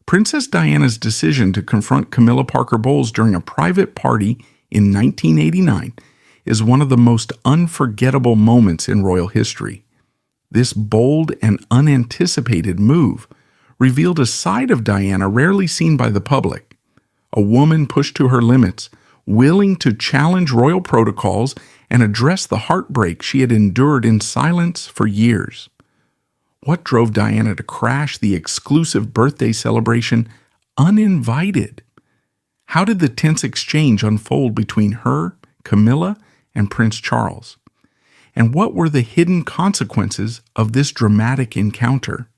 Princess Diana's decision to confront Camilla Parker Bowles during a private party in 1989 is one of the most unforgettable moments in royal history. This bold and unanticipated move revealed a side of Diana rarely seen by the public, a woman pushed to her limits, willing to challenge royal protocols and address the heartbreak she had endured in silence for years. What drove Diana to crash the exclusive birthday celebration uninvited? How did the tense exchange unfold between her, Camilla, and Prince Charles? And what were the hidden consequences of this dramatic encounter?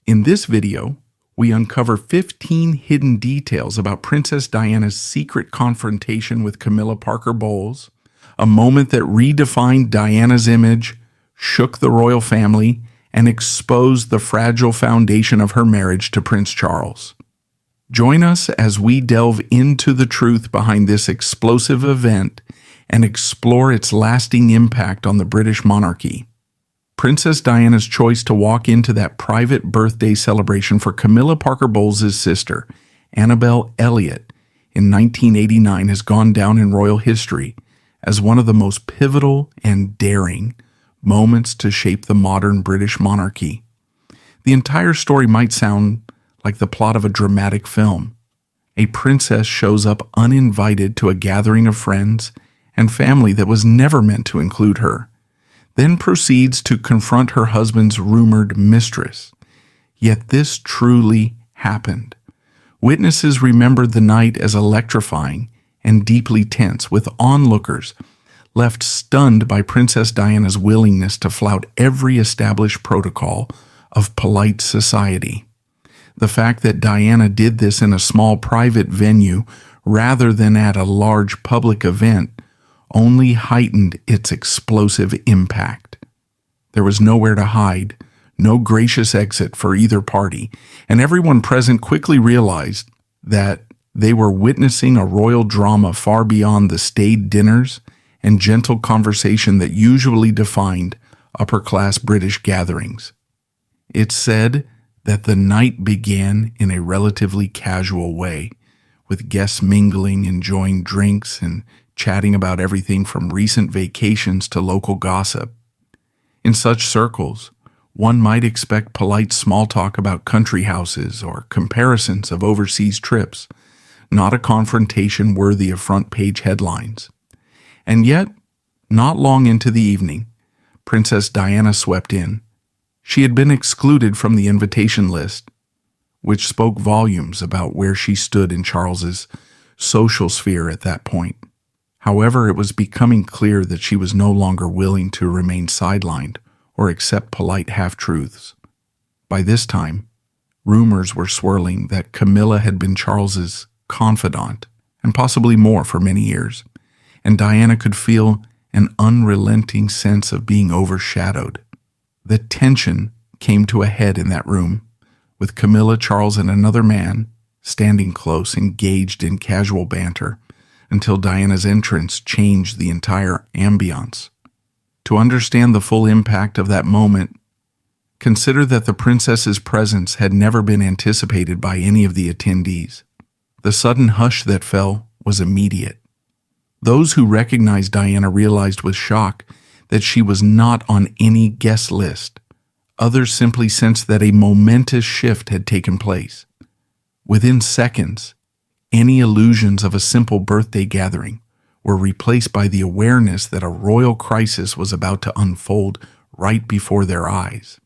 In this video, we uncover 15 hidden details about Princess Diana's secret confrontation with Camilla Parker Bowles, a moment that redefined Diana's image, shook the royal family, and exposed the fragile foundation of her marriage to Prince Charles. Join us as we delve into the truth behind this explosive event and explore its lasting impact on the British monarchy. Princess Diana's choice to walk into that private birthday celebration for Camilla Parker Bowles' sister, Annabel Elliot, in 1989 has gone down in royal history as one of the most pivotal and daring moments to shape the modern British monarchy. The entire story might sound like the plot of a dramatic film. A princess shows up uninvited to a gathering of friends and family that was never meant to include her, then proceeds to confront her husband's rumored mistress. Yet this truly happened. Witnesses remembered the night as electrifying and deeply tense, with onlookers left stunned by Princess Diana's willingness to flout every established protocol of polite society. The fact that Diana did this in a small private venue rather than at a large public event only heightened its explosive impact. There was nowhere to hide, no gracious exit for either party, and everyone present quickly realized that they were witnessing a royal drama far beyond the staid dinners and gentle conversation that usually defined upper-class British gatherings. It's said that the night began in a relatively casual way, with guests mingling, enjoying drinks, and chatting about everything from recent vacations to local gossip. In such circles, one might expect polite small talk about country houses or comparisons of overseas trips, not a confrontation worthy of front-page headlines. And yet, not long into the evening, Princess Diana swept in. She had been excluded from the invitation list, which spoke volumes about where she stood in Charles's social sphere at that point. However, it was becoming clear that she was no longer willing to remain sidelined or accept polite half-truths. By this time, rumors were swirling that Camilla had been Charles's confidant, and possibly more for many years, and Diana could feel an unrelenting sense of being overshadowed. The tension came to a head in that room, with Camilla, Charles, and another man standing close, engaged in casual banter, until Diana's entrance changed the entire ambiance. To understand the full impact of that moment, consider that the princess's presence had never been anticipated by any of the attendees. The sudden hush that fell was immediate. Those who recognized Diana realized with shock that she was not on any guest list. Others simply sensed that a momentous shift had taken place. Within seconds, any illusions of a simple birthday gathering were replaced by the awareness that a royal crisis was about to unfold right before their eyes.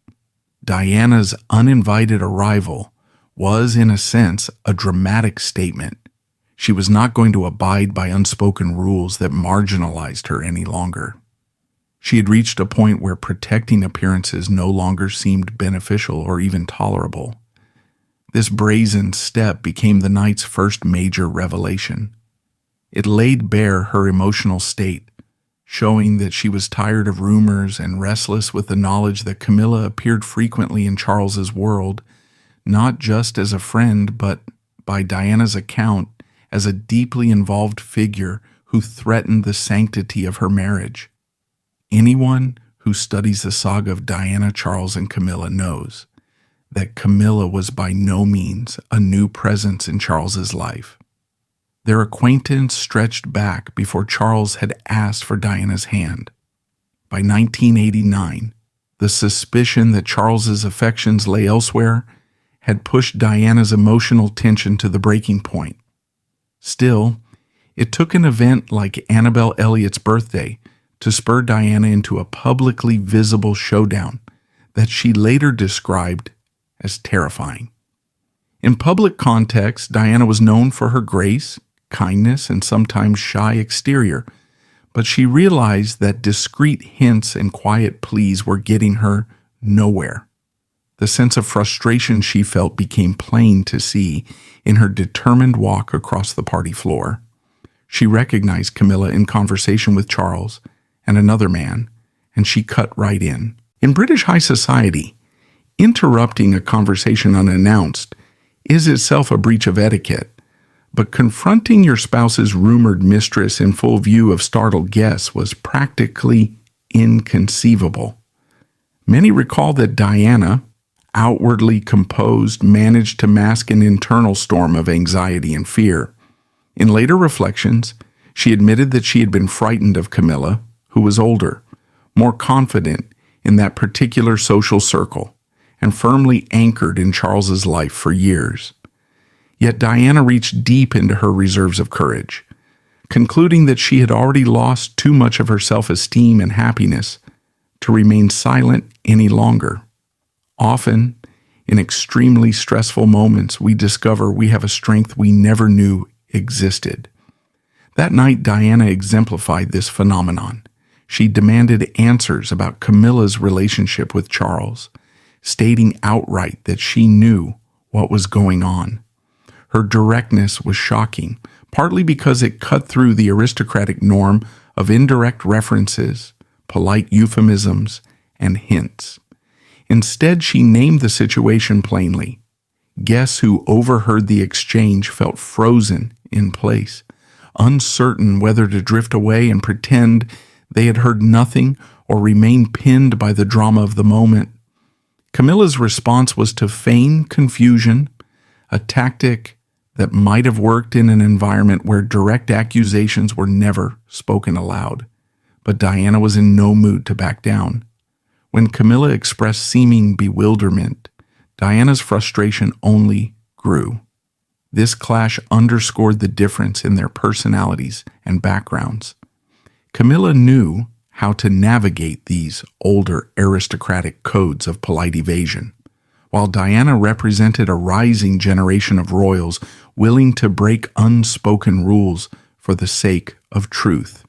Diana's uninvited arrival was, in a sense, a dramatic statement. She was not going to abide by unspoken rules that marginalized her any longer. She had reached a point where protecting appearances no longer seemed beneficial or even tolerable. This brazen step became the night's first major revelation. It laid bare her emotional state, showing that she was tired of rumors and restless with the knowledge that Camilla appeared frequently in Charles's world, not just as a friend, but, by Diana's account, as a deeply involved figure who threatened the sanctity of her marriage. Anyone who studies the saga of Diana, Charles, and Camilla knows that Camilla was by no means a new presence in Charles's life. Their acquaintance stretched back before Charles had asked for Diana's hand. By 1989, the suspicion that Charles's affections lay elsewhere had pushed Diana's emotional tension to the breaking point. Still, it took an event like Annabelle Elliott's birthday to spur Diana into a publicly visible showdown that she later described as terrifying. In public context, Diana was known for her grace, kindness, and sometimes shy exterior, but she realized that discreet hints and quiet pleas were getting her nowhere. The sense of frustration she felt became plain to see in her determined walk across the party floor. She recognized Camilla in conversation with Charles and another man, and she cut right in. In British high society, interrupting a conversation unannounced is itself a breach of etiquette, but confronting your spouse's rumored mistress in full view of startled guests was practically inconceivable. Many recall that Diana, outwardly composed, managed to mask an internal storm of anxiety and fear. In later reflections, she admitted that she had been frightened of Camilla, who was older, more confident in that particular social circle, and firmly anchored in Charles's life for years. Yet Diana reached deep into her reserves of courage, concluding that she had already lost too much of her self-esteem and happiness to remain silent any longer. Often, in extremely stressful moments, we discover we have a strength we never knew existed. That night, Diana exemplified this phenomenon. She demanded answers about Camilla's relationship with Charles, stating outright that she knew what was going on. Her directness was shocking, partly because it cut through the aristocratic norm of indirect references, polite euphemisms, and hints. Instead, she named the situation plainly. Guests who overheard the exchange felt frozen in place, uncertain whether to drift away and pretend they had heard nothing or remain pinned by the drama of the moment. Camilla's response was to feign confusion, a tactic that might have worked in an environment where direct accusations were never spoken aloud. But Diana was in no mood to back down. When Camilla expressed seeming bewilderment, Diana's frustration only grew. This clash underscored the difference in their personalities and backgrounds. Camilla knew how to navigate these older aristocratic codes of polite evasion, while Diana represented a rising generation of royals willing to break unspoken rules for the sake of truth.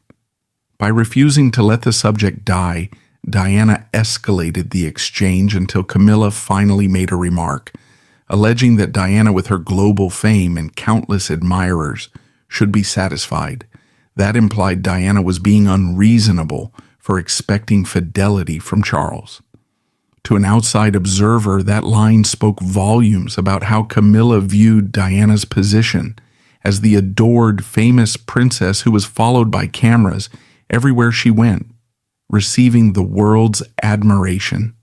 By refusing to let the subject die, Diana escalated the exchange until Camilla finally made a remark, alleging that Diana, with her global fame and countless admirers, should be satisfied. That implied Diana was being unreasonable for expecting fidelity from Charles. To an outside observer, that line spoke volumes about how Camilla viewed Diana's position as the adored, famous princess who was followed by cameras everywhere she went, receiving the world's admiration.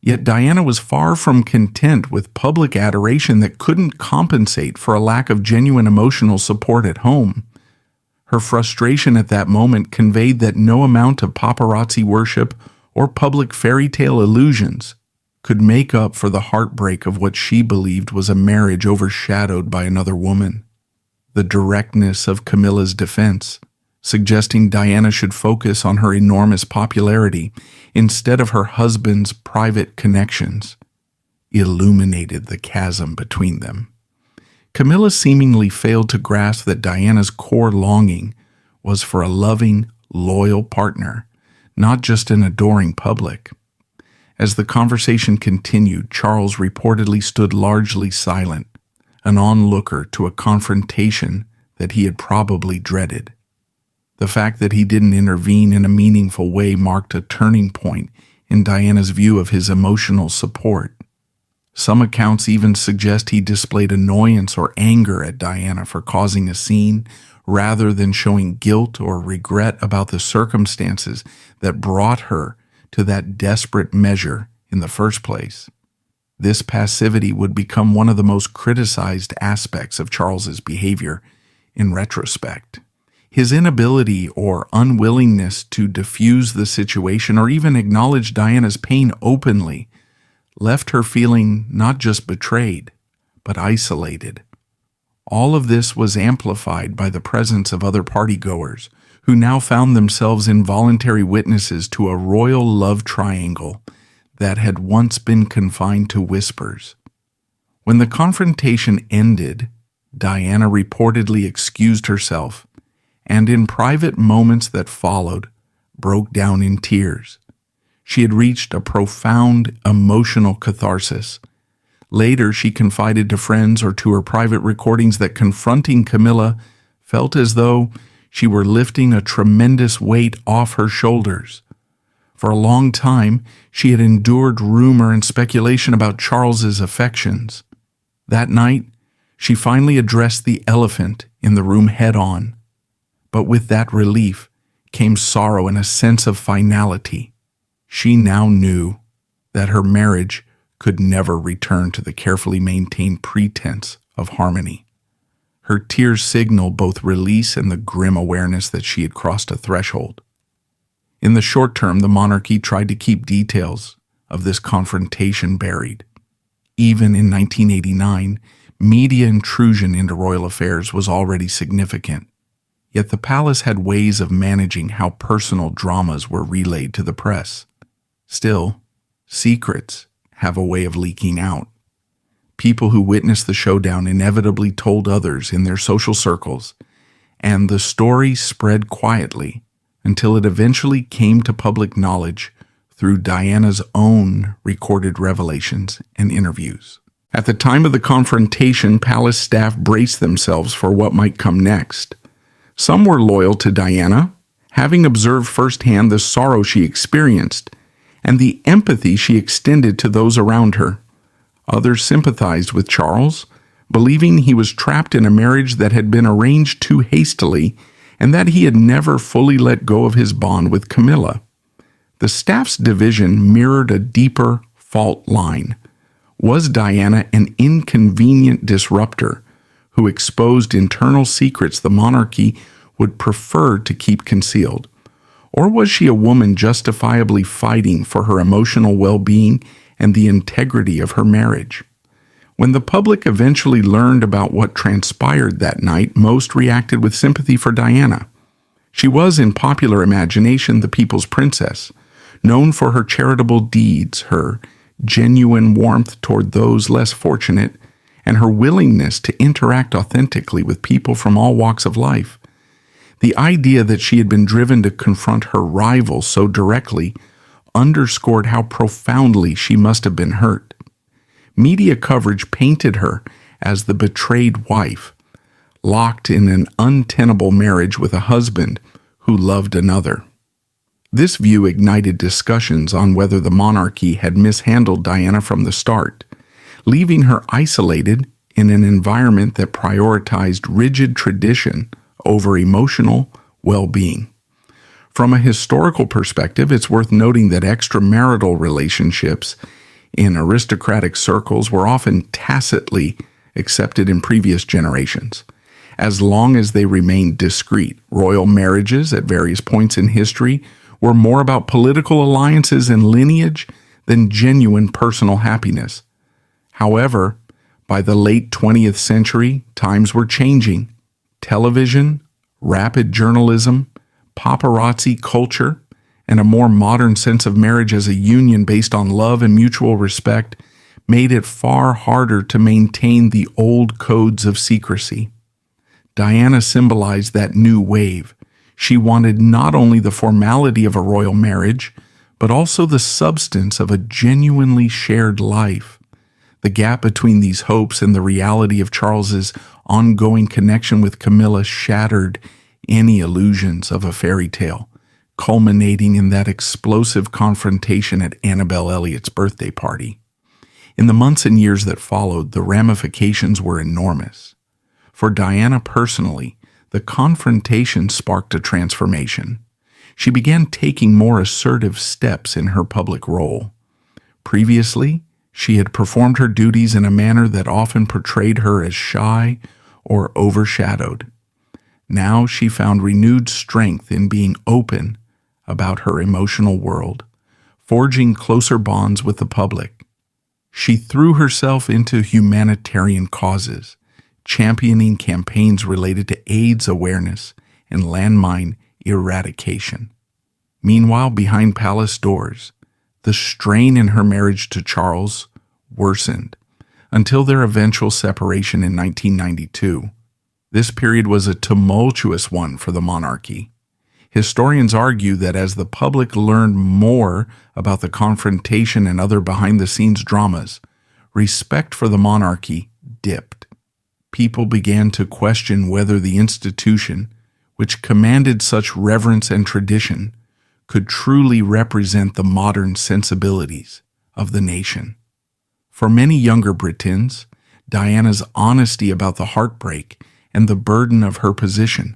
Yet Diana was far from content with public adoration that couldn't compensate for a lack of genuine emotional support at home. Her frustration at that moment conveyed that no amount of paparazzi worship or public fairy tale illusions could make up for the heartbreak of what she believed was a marriage overshadowed by another woman. The directness of Camilla's defense, suggesting Diana should focus on her enormous popularity instead of her husband's private connections, illuminated the chasm between them. Camilla seemingly failed to grasp that Diana's core longing was for a loving, loyal partner, not just an adoring public. As the conversation continued, Charles reportedly stood largely silent, an onlooker to a confrontation that he had probably dreaded. The fact that he didn't intervene in a meaningful way marked a turning point in Diana's view of his emotional support. Some accounts even suggest he displayed annoyance or anger at Diana for causing a scene, rather than showing guilt or regret about the circumstances that brought her to that desperate measure in the first place. This passivity would become one of the most criticized aspects of Charles's behavior in retrospect. His inability or unwillingness to diffuse the situation or even acknowledge Diana's pain openly left her feeling not just betrayed, but isolated. All of this was amplified by the presence of other partygoers who now found themselves involuntary witnesses to a royal love triangle that had once been confined to whispers. When the confrontation ended, Diana reportedly excused herself and in private moments that followed, broke down in tears. She had reached a profound emotional catharsis. Later, she confided to friends or to her private recordings that confronting Camilla felt as though she were lifting a tremendous weight off her shoulders. For a long time, she had endured rumor and speculation about Charles's affections. That night, she finally addressed the elephant in the room head-on. But with that relief came sorrow and a sense of finality. She now knew that her marriage could never return to the carefully maintained pretense of harmony. Her tears signaled both release and the grim awareness that she had crossed a threshold. In the short term, the monarchy tried to keep details of this confrontation buried. Even in 1989, media intrusion into royal affairs was already significant. Yet the palace had ways of managing how personal dramas were relayed to the press. Still, secrets have a way of leaking out. People who witnessed the showdown inevitably told others in their social circles, and the story spread quietly until it eventually came to public knowledge through Diana's own recorded revelations and interviews. At the time of the confrontation, palace staff braced themselves for what might come next. Some were loyal to Diana, having observed firsthand the sorrow she experienced and the empathy she extended to those around her. Others sympathized with Charles, believing he was trapped in a marriage that had been arranged too hastily and that he had never fully let go of his bond with Camilla. The staff's division mirrored a deeper fault line. Was Diana an inconvenient disruptor who exposed internal secrets the monarchy would prefer to keep concealed? Or was she a woman justifiably fighting for her emotional well-being and the integrity of her marriage? When the public eventually learned about what transpired that night, most reacted with sympathy for Diana. She was, in popular imagination, the people's princess, known for her charitable deeds, her genuine warmth toward those less fortunate, and her willingness to interact authentically with people from all walks of life. The idea that she had been driven to confront her rival so directly underscored how profoundly she must have been hurt. Media coverage painted her as the betrayed wife, locked in an untenable marriage with a husband who loved another. This view ignited discussions on whether the monarchy had mishandled Diana from the start, leaving her isolated in an environment that prioritized rigid tradition over emotional well-being. From a historical perspective, it's worth noting that extramarital relationships in aristocratic circles were often tacitly accepted in previous generations, as long as they remained discreet. Royal marriages at various points in history were more about political alliances and lineage than genuine personal happiness. However, by the late 20th century, times were changing. Television, rapid journalism, paparazzi culture, and a more modern sense of marriage as a union based on love and mutual respect made it far harder to maintain the old codes of secrecy. Diana symbolized that new wave. She wanted not only the formality of a royal marriage, but also the substance of a genuinely shared life. The gap between these hopes and the reality of Charles's ongoing connection with Camilla shattered any illusions of a fairy tale, culminating in that explosive confrontation at Annabel Elliott's birthday party. In the months and years that followed, the ramifications were enormous. For Diana personally, the confrontation sparked a transformation. She began taking more assertive steps in her public role. Previously, She had performed her duties in a manner that often portrayed her as shy or overshadowed. Now she found renewed strength in being open about her emotional world, forging closer bonds with the public. She threw herself into humanitarian causes, championing campaigns related to AIDS awareness and landmine eradication. Meanwhile, behind palace doors, the strain in her marriage to Charles worsened until their eventual separation in 1992. This period was a tumultuous one for the monarchy. Historians argue that as the public learned more about the confrontation and other behind-the-scenes dramas, respect for the monarchy dipped. People began to question whether the institution, which commanded such reverence and tradition, could truly represent the modern sensibilities of the nation. For many younger Britons, Diana's honesty about the heartbreak and the burden of her position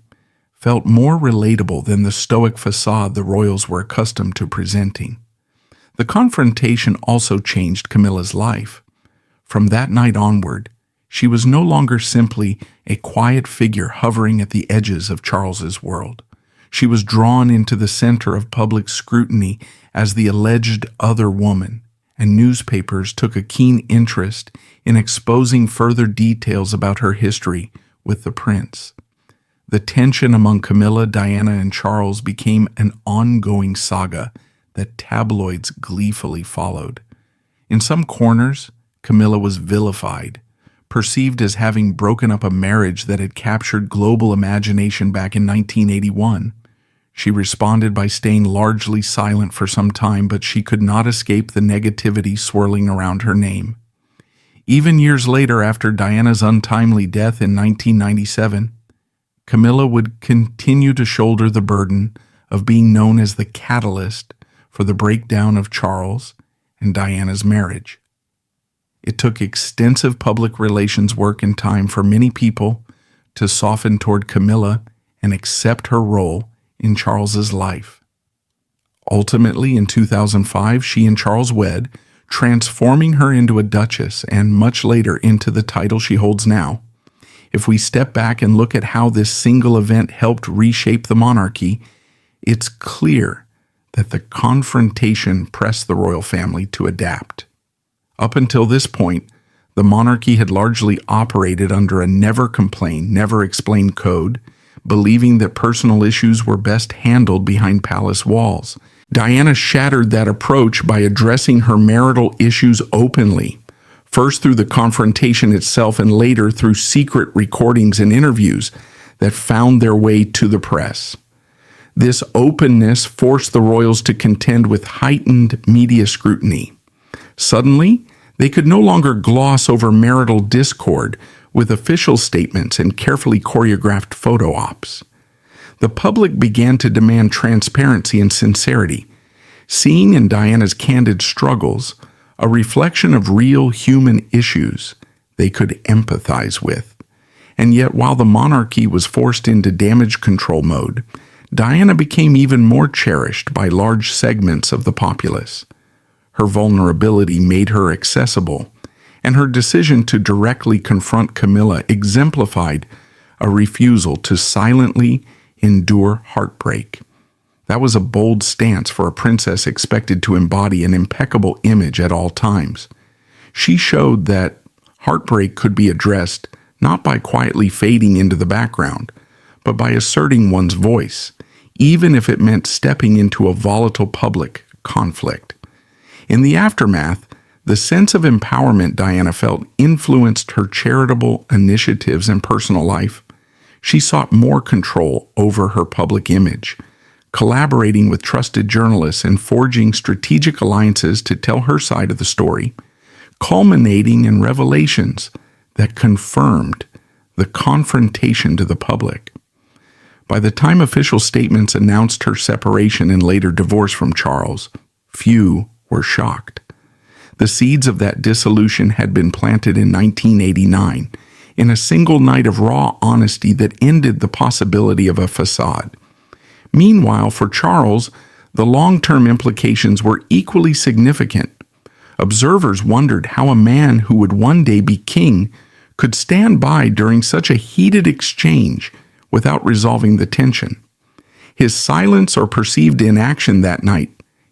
felt more relatable than the stoic facade the royals were accustomed to presenting. The confrontation also changed Camilla's life. From that night onward, she was no longer simply a quiet figure hovering at the edges of Charles's world. She was drawn into the center of public scrutiny as the alleged other woman, and newspapers took a keen interest in exposing further details about her history with the prince. The tension among Camilla, Diana, and Charles became an ongoing saga that tabloids gleefully followed. In some corners, Camilla was vilified, perceived as having broken up a marriage that had captured global imagination back in 1981. She responded by staying largely silent for some time, but she could not escape the negativity swirling around her name. Even years later, after Diana's untimely death in 1997, Camilla would continue to shoulder the burden of being known as the catalyst for the breakdown of Charles and Diana's marriage. It took extensive public relations work and time for many people to soften toward Camilla and accept her role in Charles's life. Ultimately, in 2005, she and Charles wed, transforming her into a duchess and much later into the title she holds now. If we step back and look at how this single event helped reshape the monarchy, it's clear that the confrontation pressed the royal family to adapt. Up until this point, the monarchy had largely operated under a never complain, never explain code, believing that personal issues were best handled behind palace walls. Diana shattered that approach by addressing her marital issues openly, first through the confrontation itself and later through secret recordings and interviews that found their way to the press. This openness forced the royals to contend with heightened media scrutiny. Suddenly, they could no longer gloss over marital discord with official statements and carefully choreographed photo ops. The public began to demand transparency and sincerity, seeing in Diana's candid struggles a reflection of real human issues they could empathize with. And yet, while the monarchy was forced into damage control mode, Diana became even more cherished by large segments of the populace. Her vulnerability made her accessible, and her decision to directly confront Camilla exemplified a refusal to silently endure heartbreak. That was a bold stance for a princess expected to embody an impeccable image at all times. She showed that heartbreak could be addressed not by quietly fading into the background, but by asserting one's voice, even if it meant stepping into a volatile public conflict. In the aftermath, the sense of empowerment Diana felt influenced her charitable initiatives and personal life. She sought more control over her public image, collaborating with trusted journalists and forging strategic alliances to tell her side of the story, culminating in revelations that confirmed the confrontation to the public. By the time official statements announced her separation and later divorce from Charles, few were shocked. The seeds of that dissolution had been planted in 1989, in a single night of raw honesty that ended the possibility of a facade. Meanwhile, for Charles, the long-term implications were equally significant. Observers wondered how a man who would one day be king could stand by during such a heated exchange without resolving the tension. His silence or perceived inaction that night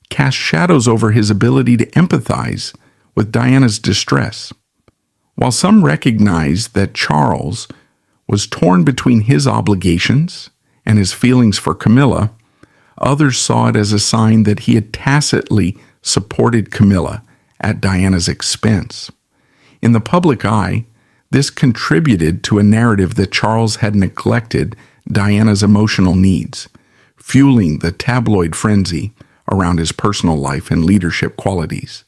cast shadows over his ability to empathize with Diana's distress. While some recognized that Charles was torn between his obligations and his feelings for Camilla, others saw it as a sign that he had tacitly supported Camilla at Diana's expense. In the public eye, this contributed to a narrative that Charles had neglected Diana's emotional needs, fueling the tabloid frenzy around his personal life and leadership qualities.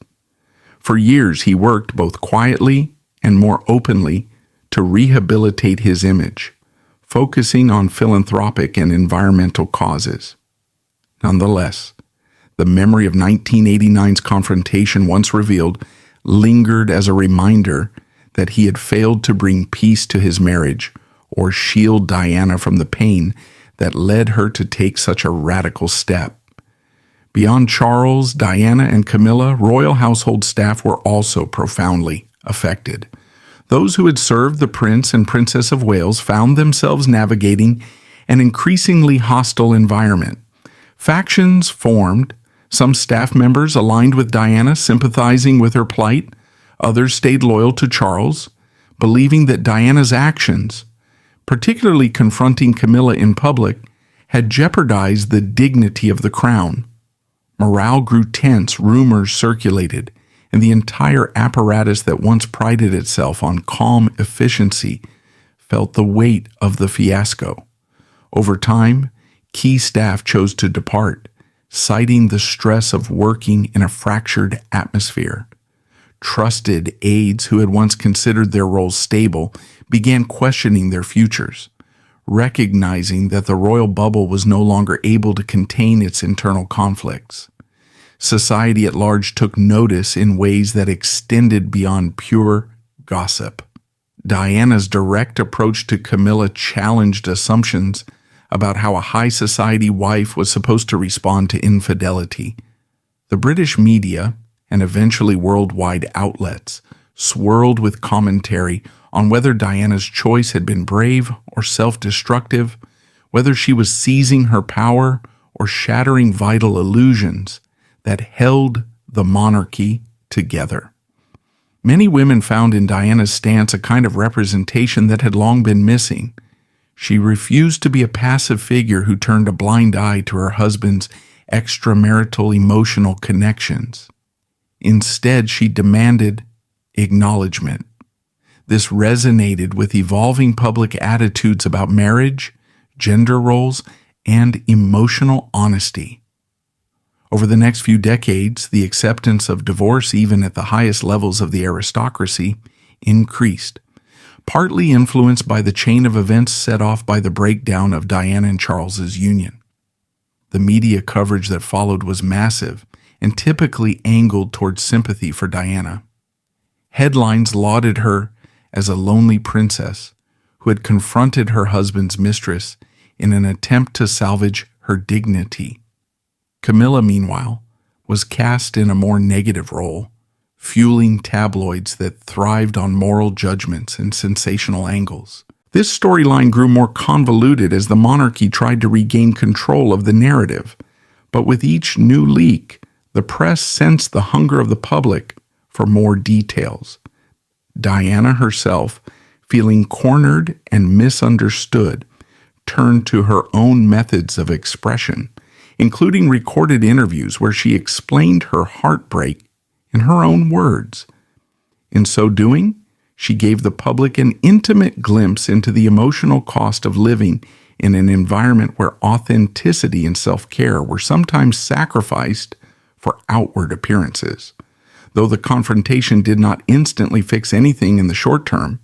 For years, he worked both quietly and more openly to rehabilitate his image, focusing on philanthropic and environmental causes. Nonetheless, the memory of 1989's confrontation, once revealed, lingered as a reminder that he had failed to bring peace to his marriage or shield Diana from the pain that led her to take such a radical step. Beyond Charles, Diana, and Camilla, royal household staff were also profoundly affected. Those who had served the Prince and Princess of Wales found themselves navigating an increasingly hostile environment. Factions formed, some staff members aligned with Diana, sympathizing with her plight. Others stayed loyal to Charles, believing that Diana's actions, particularly confronting Camilla in public, had jeopardized the dignity of the crown. Morale grew tense, rumors circulated, and the entire apparatus that once prided itself on calm efficiency felt the weight of the fiasco. Over time, key staff chose to depart, citing the stress of working in a fractured atmosphere. Trusted aides who had once considered their roles stable began questioning their futures, recognizing that the royal bubble was no longer able to contain its internal conflicts. Society at large took notice in ways that extended beyond pure gossip. Diana's direct approach to Camilla challenged assumptions about how a high society wife was supposed to respond to infidelity. The British media, and eventually worldwide outlets, swirled with commentary on whether Diana's choice had been brave or self-destructive, whether she was seizing her power or shattering vital illusions that held the monarchy together. Many women found in Diana's stance a kind of representation that had long been missing. She refused to be a passive figure who turned a blind eye to her husband's extramarital emotional connections. Instead, she demanded acknowledgement. This resonated with evolving public attitudes about marriage, gender roles, and emotional honesty. Over the next few decades, the acceptance of divorce, even at the highest levels of the aristocracy, increased, partly influenced by the chain of events set off by the breakdown of Diana and Charles's union. The media coverage that followed was massive and typically angled towards sympathy for Diana. Headlines lauded her as a lonely princess who had confronted her husband's mistress in an attempt to salvage her dignity. Camilla, meanwhile, was cast in a more negative role, fueling tabloids that thrived on moral judgments and sensational angles. This storyline grew more convoluted as the monarchy tried to regain control of the narrative, but with each new leak, the press sensed the hunger of the public for more details. Diana herself, feeling cornered and misunderstood, turned to her own methods of expression, including recorded interviews where she explained her heartbreak in her own words. In so doing, she gave the public an intimate glimpse into the emotional cost of living in an environment where authenticity and self-care were sometimes sacrificed for outward appearances. Though the confrontation did not instantly fix anything in the short term,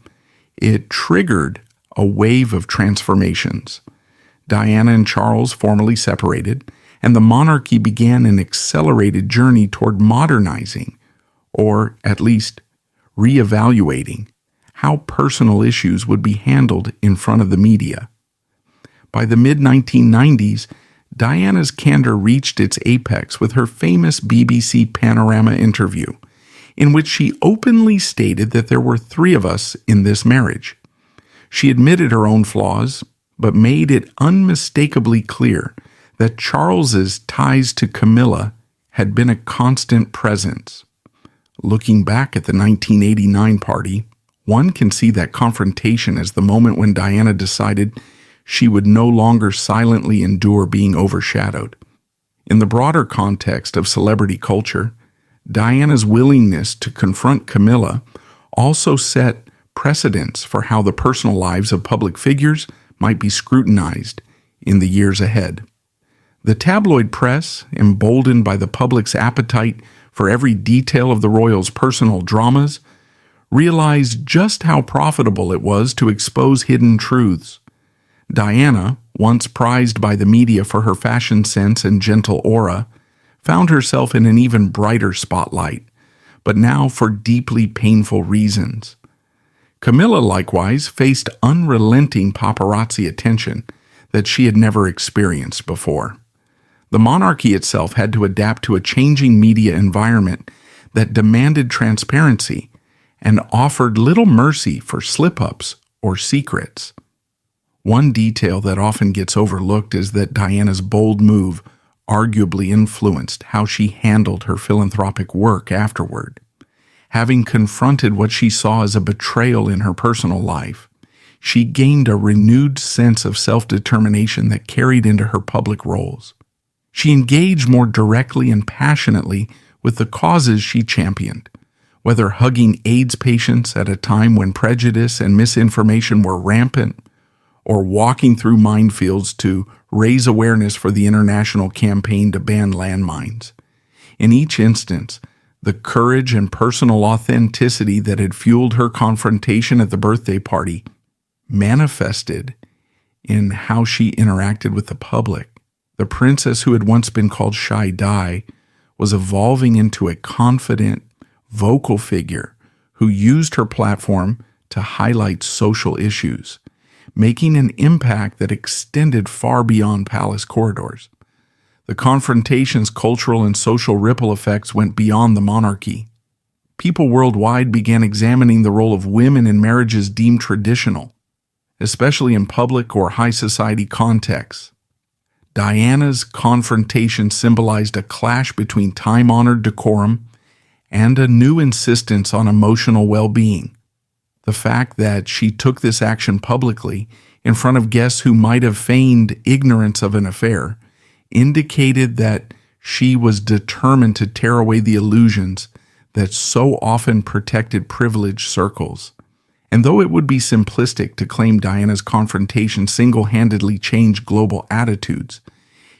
it triggered a wave of transformations. Diana and Charles formally separated, and the monarchy began an accelerated journey toward modernizing, or at least reevaluating, how personal issues would be handled in front of the media. By the mid-1990s, Diana's candor reached its apex with her famous BBC Panorama interview, in which she openly stated that there were 3 of us in this marriage. She admitted her own flaws, but made it unmistakably clear that Charles's ties to Camilla had been a constant presence. Looking back at the 1989 party, one can see that confrontation as the moment when Diana decided she would no longer silently endure being overshadowed. In the broader context of celebrity culture, Diana's willingness to confront Camilla also set precedents for how the personal lives of public figures might be scrutinized in the years ahead. The tabloid press, emboldened by the public's appetite for every detail of the royals' personal dramas, realized just how profitable it was to expose hidden truths. Diana, once prized by the media for her fashion sense and gentle aura, found herself in an even brighter spotlight, but now for deeply painful reasons. Camilla likewise faced unrelenting paparazzi attention that she had never experienced before. The monarchy itself had to adapt to a changing media environment that demanded transparency and offered little mercy for slip-ups or secrets. One detail that often gets overlooked is that Diana's bold move arguably influenced how she handled her philanthropic work afterward. Having confronted what she saw as a betrayal in her personal life, she gained a renewed sense of self-determination that carried into her public roles. She engaged more directly and passionately with the causes she championed, whether hugging AIDS patients at a time when prejudice and misinformation were rampant, or walking through minefields to raise awareness for the international campaign to ban landmines. In each instance, the courage and personal authenticity that had fueled her confrontation at the birthday party manifested in how she interacted with the public. The princess who had once been called Shy Di was evolving into a confident, vocal figure who used her platform to highlight social issues, making an impact that extended far beyond palace corridors. The confrontation's cultural and social ripple effects went beyond the monarchy. People worldwide began examining the role of women in marriages deemed traditional, especially in public or high society contexts. Diana's confrontation symbolized a clash between time-honored decorum and a new insistence on emotional well-being. The fact that she took this action publicly in front of guests who might have feigned ignorance of an affair indicated that she was determined to tear away the illusions that so often protected privileged circles. And though it would be simplistic to claim Diana's confrontation single-handedly changed global attitudes,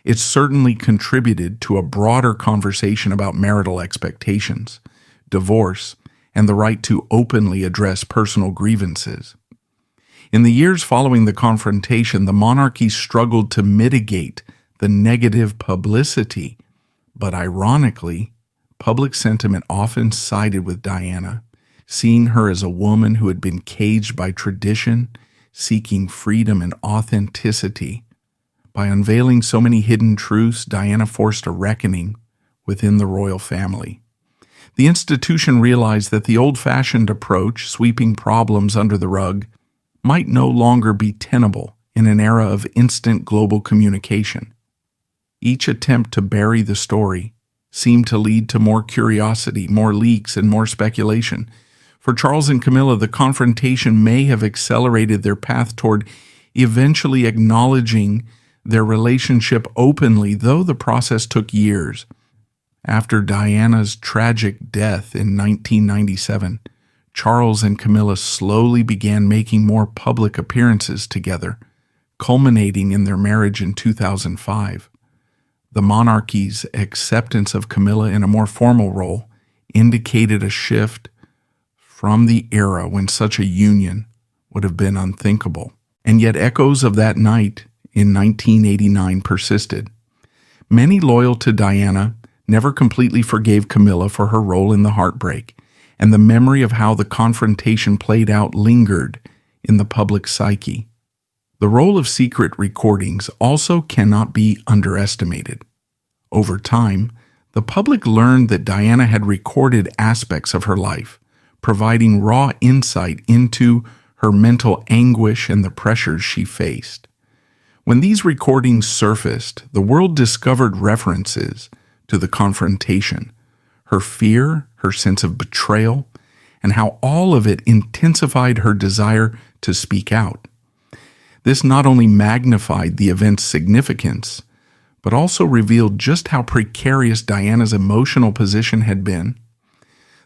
it certainly contributed to a broader conversation about marital expectations, divorce, and the right to openly address personal grievances. In the years following the confrontation, the monarchy struggled to mitigate the negative publicity, but ironically, public sentiment often sided with Diana, seeing her as a woman who had been caged by tradition, seeking freedom and authenticity. By unveiling so many hidden truths, Diana forced a reckoning within the royal family. The institution realized that the old-fashioned approach, sweeping problems under the rug, might no longer be tenable in an era of instant global communication. Each attempt to bury the story seemed to lead to more curiosity, more leaks, and more speculation. For Charles and Camilla, the confrontation may have accelerated their path toward eventually acknowledging their relationship openly, though the process took years. After Diana's tragic death in 1997, Charles and Camilla slowly began making more public appearances together, culminating in their marriage in 2005. The monarchy's acceptance of Camilla in a more formal role indicated a shift from the era when such a union would have been unthinkable. And yet echoes of that night in 1989 persisted. Many loyal to Diana never completely forgave Camilla for her role in the heartbreak, and the memory of how the confrontation played out lingered in the public psyche. The role of secret recordings also cannot be underestimated. Over time, The public learned that Diana had recorded aspects of her life, providing raw insight into her mental anguish and the pressures she faced. When these recordings surfaced, the world discovered references to the confrontation, her fear, her sense of betrayal, and how all of it intensified her desire to speak out. This not only magnified the event's significance, but also revealed just how precarious Diana's emotional position had been.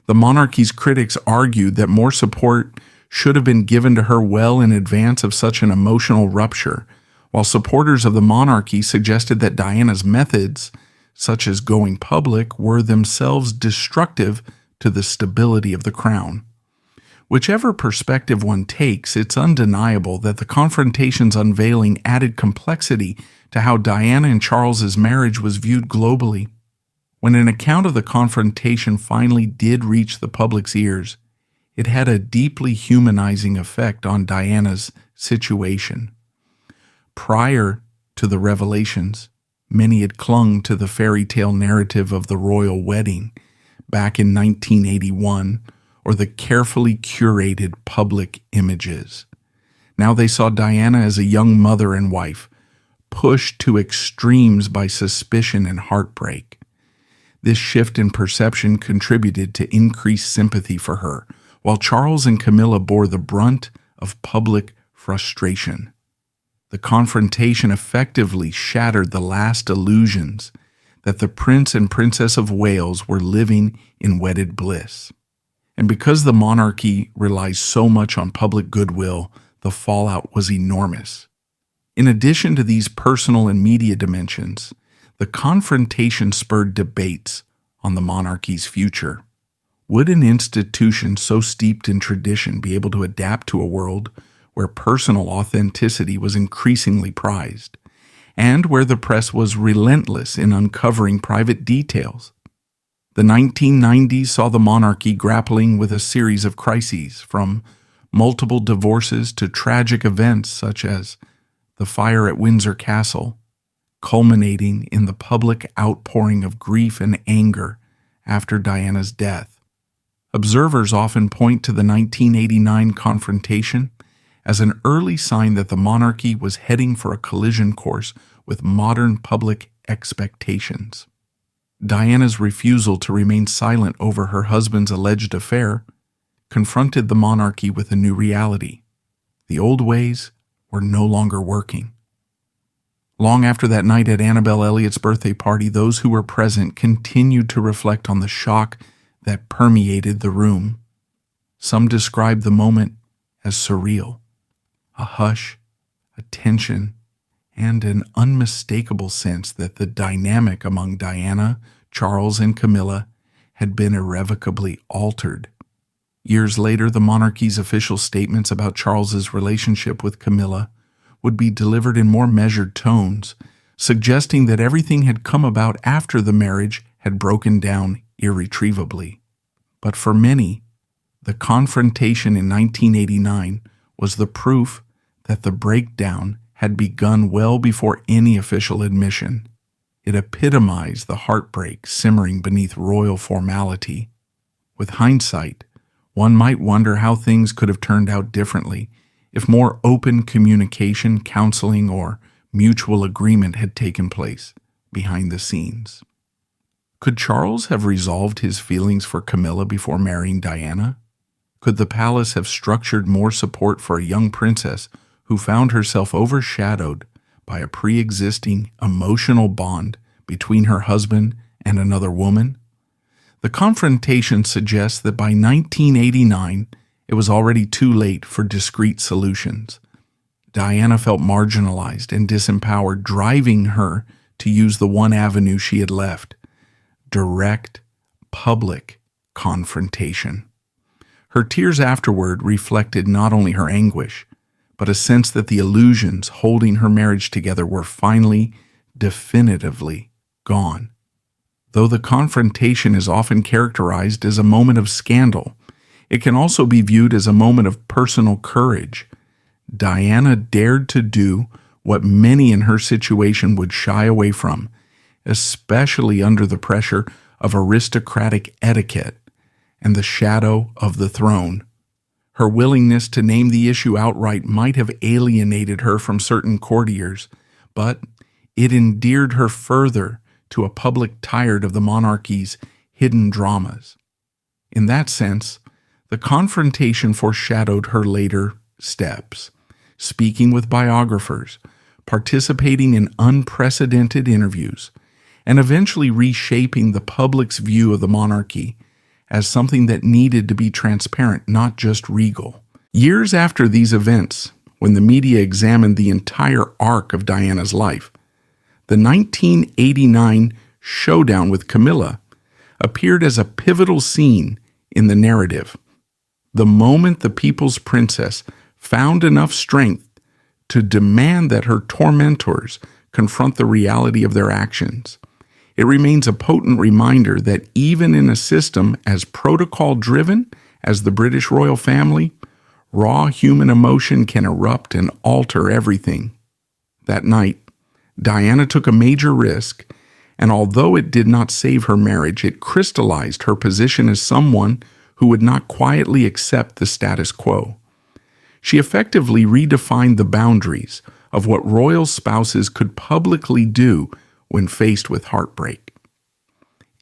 The monarchy's critics argued that more support should have been given to her well in advance of such an emotional rupture, while supporters of the monarchy suggested that Diana's methods, such as going public, were themselves destructive to the stability of the crown. Whichever perspective one takes, it's undeniable that the confrontation's unveiling added complexity to how Diana and Charles's marriage was viewed globally. When an account of the confrontation finally did reach the public's ears, it had a deeply humanizing effect on Diana's situation. Prior to the revelations, many had clung to the fairy tale narrative of the royal wedding back in 1981, or the carefully curated public images. Now they saw Diana as a young mother and wife, pushed to extremes by suspicion and heartbreak. This shift in perception contributed to increased sympathy for her, while Charles and Camilla bore the brunt of public frustration. The confrontation effectively shattered the last illusions that the Prince and Princess of Wales were living in wedded bliss. And because the monarchy relies so much on public goodwill, the fallout was enormous. In addition to these personal and media dimensions, the confrontation spurred debates on the monarchy's future. Would an institution so steeped in tradition be able to adapt to a world where personal authenticity was increasingly prized, and where the press was relentless in uncovering private details? The 1990s saw the monarchy grappling with a series of crises, from multiple divorces to tragic events such as the fire at Windsor Castle, culminating in the public outpouring of grief and anger after Diana's death. Observers often point to the 1989 confrontation as an early sign that the monarchy was heading for a collision course with modern public expectations. Diana's refusal to remain silent over her husband's alleged affair confronted the monarchy with a new reality. The old ways were no longer working. Long after that night at Annabelle Elliott's birthday party, those who were present continued to reflect on the shock that permeated the room. Some described the moment as surreal, a hush, a tension, and an unmistakable sense that the dynamic among Diana, Charles, and Camilla had been irrevocably altered. Years later, the monarchy's official statements about Charles's relationship with Camilla would be delivered in more measured tones, suggesting that everything had come about after the marriage had broken down irretrievably. But for many, the confrontation in 1989 was the proof that the breakdown had begun well before any official admission. It epitomized the heartbreak simmering beneath royal formality. With hindsight, one might wonder how things could have turned out differently if more open communication, counseling, or mutual agreement had taken place behind the scenes. Could Charles have resolved his feelings for Camilla before marrying Diana? Could the palace have structured more support for a young princess who found herself overshadowed by a pre-existing emotional bond between her husband and another woman? The confrontation suggests that by 1989, it was already too late for discreet solutions. Diana felt marginalized and disempowered, driving her to use the one avenue she had left: direct, public confrontation. Her tears afterward reflected not only her anguish, but a sense that the illusions holding her marriage together were finally, definitively gone. Though the confrontation is often characterized as a moment of scandal, it can also be viewed as a moment of personal courage. Diana dared to do what many in her situation would shy away from, especially under the pressure of aristocratic etiquette and the shadow of the throne. Her willingness to name the issue outright might have alienated her from certain courtiers, but it endeared her further to a public tired of the monarchy's hidden dramas. In that sense, the confrontation foreshadowed her later steps, speaking with biographers, participating in unprecedented interviews, and eventually reshaping the public's view of the monarchy as something that needed to be transparent, not just regal. Years after these events, when the media examined the entire arc of Diana's life, the 1989 showdown with Camilla appeared as a pivotal scene in the narrative. The moment the people's princess found enough strength to demand that her tormentors confront the reality of their actions, it remains a potent reminder that even in a system as protocol-driven as the British royal family, raw human emotion can erupt and alter everything. That night, Diana took a major risk, and although it did not save her marriage, it crystallized her position as someone who would not quietly accept the status quo. She effectively redefined the boundaries of what royal spouses could publicly do when faced with heartbreak.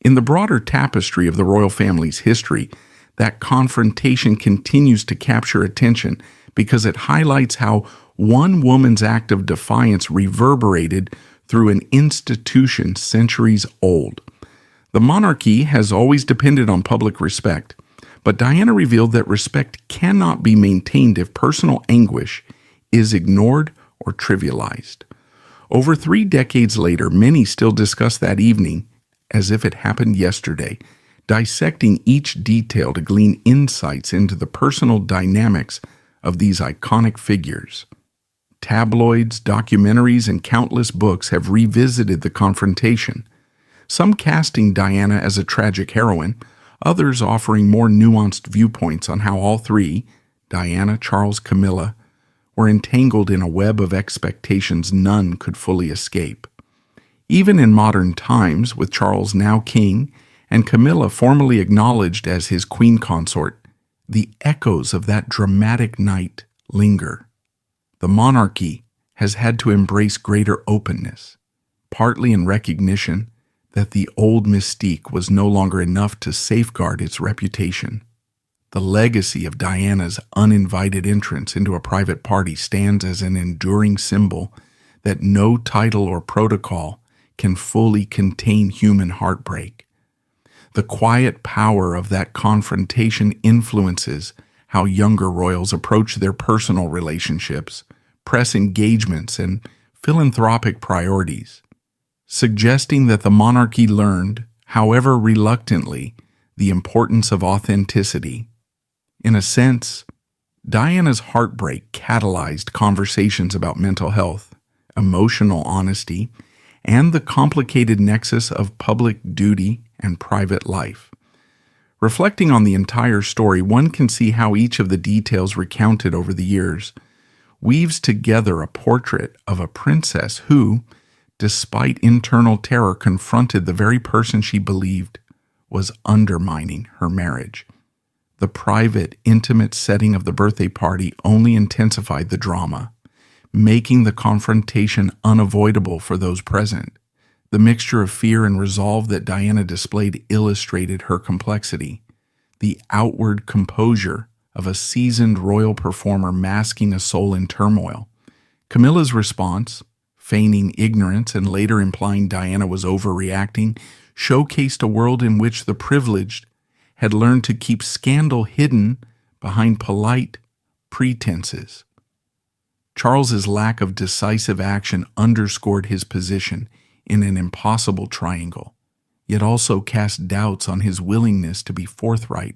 In the broader tapestry of the royal family's history, that confrontation continues to capture attention because it highlights how one woman's act of defiance reverberated through an institution centuries old. The monarchy has always depended on public respect, but Diana revealed that respect cannot be maintained if personal anguish is ignored or trivialized. Over 3 decades later, many still discuss that evening as if it happened yesterday, dissecting each detail to glean insights into the personal dynamics of these iconic figures. Tabloids, documentaries, and countless books have revisited the confrontation, some casting Diana as a tragic heroine, others offering more nuanced viewpoints on how all three, Diana, Charles, Camilla, were entangled in a web of expectations none could fully escape. Even in modern times, with Charles now king and Camilla formally acknowledged as his queen consort, the echoes of that dramatic night linger. The monarchy has had to embrace greater openness, partly in recognition that the old mystique was no longer enough to safeguard its reputation. The legacy of Diana's uninvited entrance into a private party stands as an enduring symbol that no title or protocol can fully contain human heartbreak. The quiet power of that confrontation influences how younger royals approach their personal relationships, press engagements, and philanthropic priorities, suggesting that the monarchy learned, however reluctantly, the importance of authenticity. In a sense, Diana's heartbreak catalyzed conversations about mental health, emotional honesty, and the complicated nexus of public duty and private life. Reflecting on the entire story, one can see how each of the details recounted over the years weaves together a portrait of a princess who, despite internal terror, confronted the very person she believed was undermining her marriage. The private, intimate setting of the birthday party only intensified the drama, making the confrontation unavoidable for those present. The mixture of fear and resolve that Diana displayed illustrated her complexity. The outward composure of a seasoned royal performer masking a soul in turmoil. Camilla's response, feigning ignorance and later implying Diana was overreacting, showcased a world in which the privileged had learned to keep scandal hidden behind polite pretenses. Charles's lack of decisive action underscored his position in an impossible triangle, yet also cast doubts on his willingness to be forthright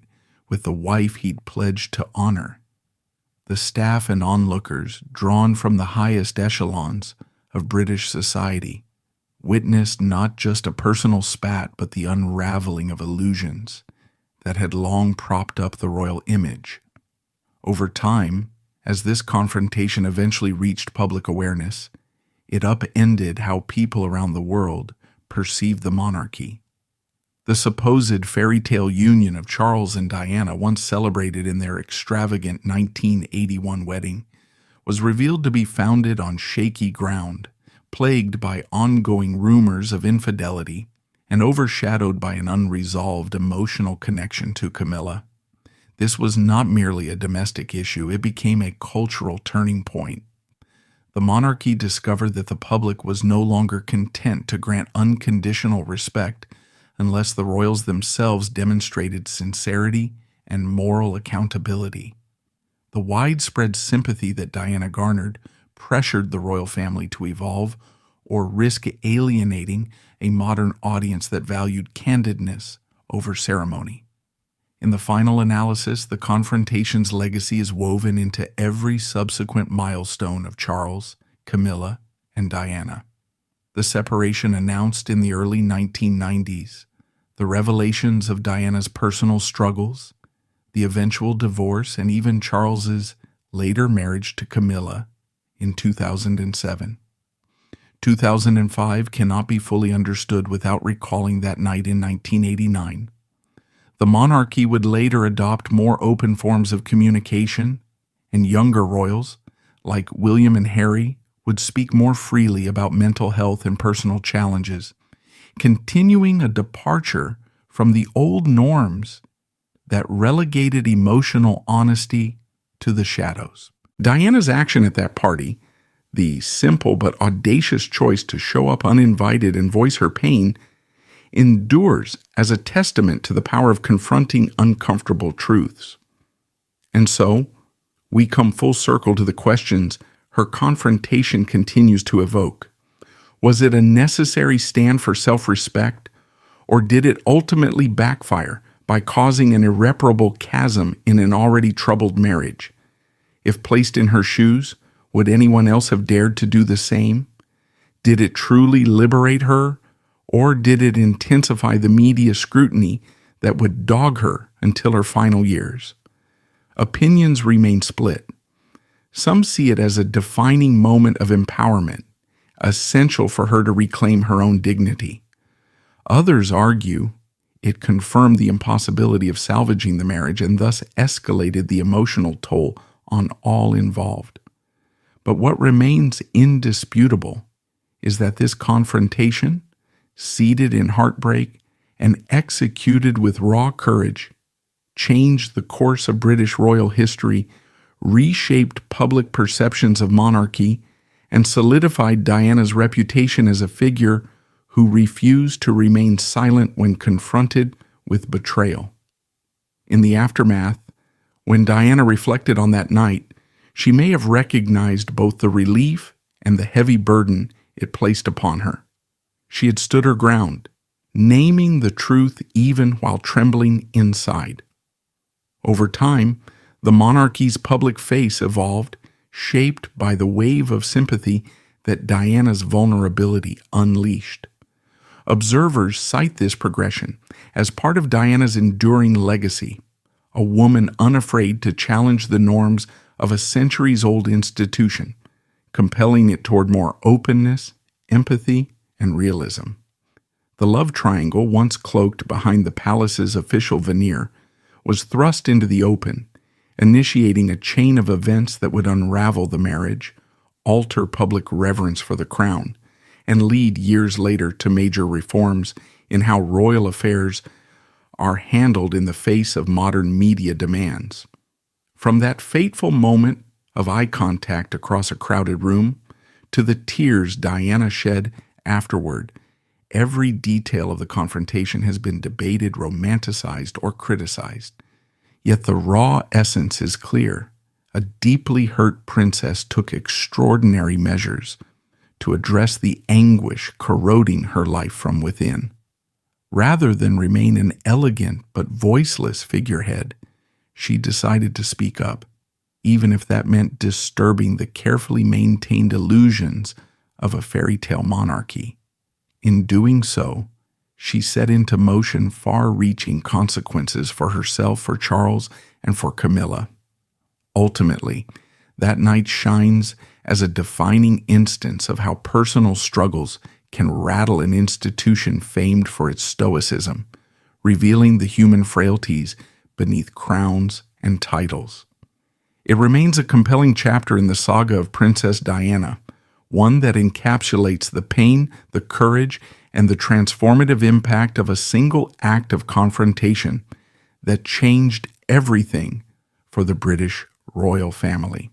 with the wife he'd pledged to honor. The staff and onlookers, drawn from the highest echelons of British society, witnessed not just a personal spat but the unraveling of illusions that had long propped up the royal image. Over time, as this confrontation eventually reached public awareness, it upended how people around the world perceived the monarchy. The supposed fairy tale union of Charles and Diana, once celebrated in their extravagant 1981 wedding, was revealed to be founded on shaky ground, plagued by ongoing rumors of infidelity and overshadowed by an unresolved emotional connection to Camilla. This was not merely a domestic issue, it became a cultural turning point. The monarchy discovered that the public was no longer content to grant unconditional respect unless the royals themselves demonstrated sincerity and moral accountability. The widespread sympathy that Diana garnered pressured the royal family to evolve or risk alienating a modern audience that valued candidness over ceremony. In the final analysis, the confrontation's legacy is woven into every subsequent milestone of Charles, Camilla, and Diana. The separation announced in the early 1990s, the revelations of Diana's personal struggles, the eventual divorce, and even Charles's later marriage to Camilla in 2007. 2005 cannot be fully understood without recalling that night in 1989. The monarchy would later adopt more open forms of communication, and younger royals, like William and Harry, would speak more freely about mental health and personal challenges, continuing a departure from the old norms that relegated emotional honesty to the shadows. Diana's action at that party, the simple but audacious choice to show up uninvited and voice her pain, endures as a testament to the power of confronting uncomfortable truths. And so, we come full circle to the questions her confrontation continues to evoke. Was it a necessary stand for self-respect, or did it ultimately backfire by causing an irreparable chasm in an already troubled marriage? If placed in her shoes, would anyone else have dared to do the same? Did it truly liberate her, or did it intensify the media scrutiny that would dog her until her final years? Opinions remain split. Some see it as a defining moment of empowerment, essential for her to reclaim her own dignity. Others argue it confirmed the impossibility of salvaging the marriage and thus escalated the emotional toll on all involved. But what remains indisputable is that this confrontation, seeded in heartbreak and executed with raw courage, changed the course of British royal history, reshaped public perceptions of monarchy, and solidified Diana's reputation as a figure who refused to remain silent when confronted with betrayal. In the aftermath, when Diana reflected on that night, she may have recognized both the relief and the heavy burden it placed upon her. She had stood her ground, naming the truth even while trembling inside. Over time, the monarchy's public face evolved, shaped by the wave of sympathy that Diana's vulnerability unleashed. Observers cite this progression as part of Diana's enduring legacy, a woman unafraid to challenge the norms of a centuries-old institution, compelling it toward more openness, empathy, and realism. The love triangle, once cloaked behind the palace's official veneer, was thrust into the open, initiating a chain of events that would unravel the marriage, alter public reverence for the crown, and lead years later to major reforms in how royal affairs are handled in the face of modern media demands. From that fateful moment of eye contact across a crowded room to the tears Diana shed afterward, every detail of the confrontation has been debated, romanticized, or criticized. Yet the raw essence is clear. A deeply hurt princess took extraordinary measures to address the anguish corroding her life from within. Rather than remain an elegant but voiceless figurehead, she decided to speak up, even if that meant disturbing the carefully maintained illusions of a fairy tale monarchy. In doing so, she set into motion far-reaching consequences for herself, for Charles, and for Camilla. Ultimately, that night shines as a defining instance of how personal struggles can rattle an institution famed for its stoicism, revealing the human frailties beneath crowns and titles. It remains a compelling chapter in the saga of Princess Diana, one that encapsulates the pain, the courage, and the transformative impact of a single act of confrontation that changed everything for the British royal family.